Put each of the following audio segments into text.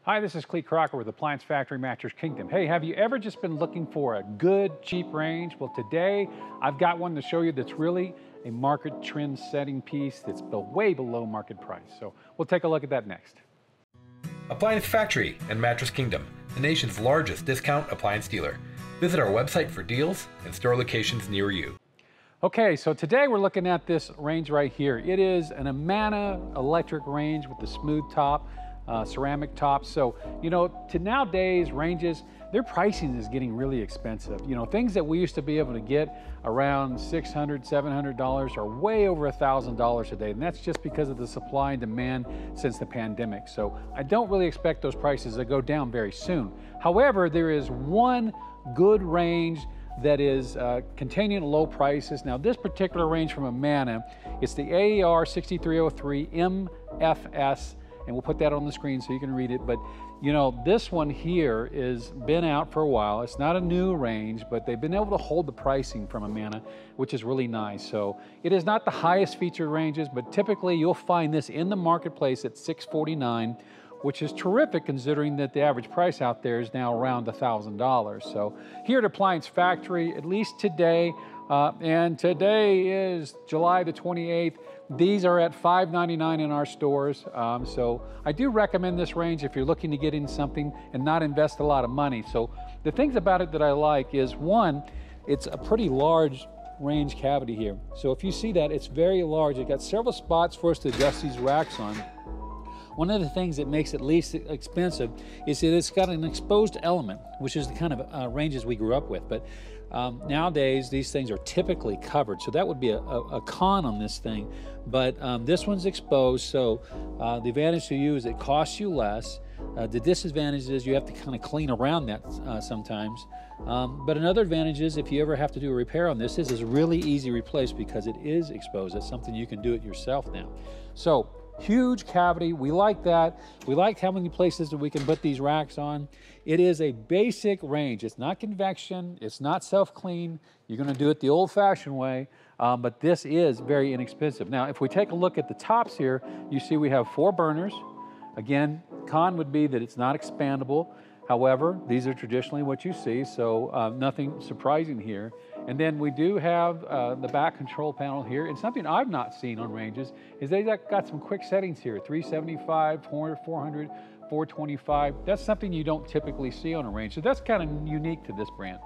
Hi, this is Clete Crocker with Appliance Factory Mattress Kingdom. Hey, have you ever just been looking for a good, cheap range? Well, today I've got one to show you that's really a market trend setting piece that's way below market price. So we'll take a look at that next. Appliance Factory and Mattress Kingdom, the nation's largest discount appliance dealer. Visit our website for deals and store locations near you. Okay, so today we're looking at this range right here. It is an Amana electric range with the smooth top, ceramic top. So, you know, to nowadays ranges, their pricing is getting really expensive. You know, things that we used to be able to get around $600, $700 are way over $1,000 today. And that's just because of the supply and demand since the pandemic. So I don't really expect those prices to go down very soon. However, there is one good range that is containing low prices. Now this particular range from Amana, it's the AER6303MFS, and we'll put that on the screen so you can read it. But you know, this one here is been out for a while. It's not a new range, but they've been able to hold the pricing from Amana, which is really nice. So it is not the highest featured ranges, but typically you'll find this in the marketplace at $649, which is terrific considering that the average price out there is now around $1,000. So here at Appliance Factory, at least today, and today is July the 28th, these are at $5.99 in our stores. So I do recommend this range if you're looking to get in something and not invest a lot of money. So the things about it that I like is, one, it's a pretty large range cavity here. So if you see that, it's very large. It got several spots for us to adjust these racks on. One of the things that makes it least expensive is that it's got an exposed element, which is the kind of ranges we grew up with. But nowadays, these things are typically covered. So that would be a con on this thing. But this one's exposed, so the advantage to you is it costs you less. The disadvantage is you have to kind of clean around that sometimes. But another advantage is if you ever have to do a repair on this is really easy replace because it is exposed. It's something you can do it yourself now. So huge cavity, we like that. We like how many places that we can put these racks on. It is a basic range. It's not convection, it's not self-clean. You're gonna do it the old-fashioned way, but this is very inexpensive. Now, if we take a look at the tops here, you see we have 4 burners. Again, con would be that it's not expandable. However, these are traditionally what you see, so nothing surprising here. And then we do have the back control panel here. And something I've not seen on ranges is they've got some quick settings here, 375, 400, 425. That's something you don't typically see on a range. So that's kind of unique to this brand.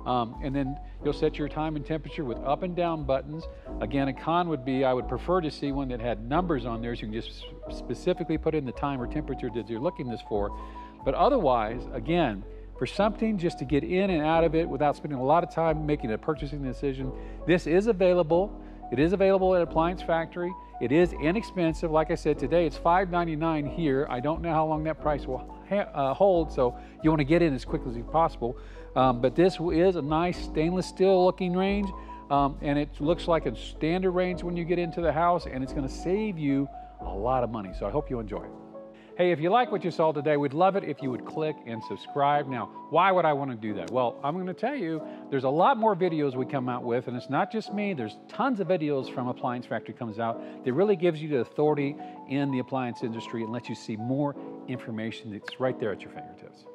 And then you'll set your time and temperature with up and down buttons. Again, a con would be I would prefer to see one that had numbers on there so you can just specifically put in the time or temperature that you're looking this for. But otherwise, again, for something just to get in and out of it without spending a lot of time making a purchasing decision, this is available. It is available at Appliance Factory. It is inexpensive. Like I said, today it's $5.99 here. I don't know how long that price will hold, so you want to get in as quickly as possible. But this is a nice stainless steel looking range, and it looks like a standard range when you get into the house, and it's going to save you a lot of money. So I hope you enjoy it. Hey, if you like what you saw today, we'd love it if you would click and subscribe. Now, why would I want to do that? Well, I'm going to tell you, there's a lot more videos we come out with, and it's not just me. There's tons of videos from Appliance Factory comes out that really gives you the authority in the appliance industry and lets you see more information that's right there at your fingertips.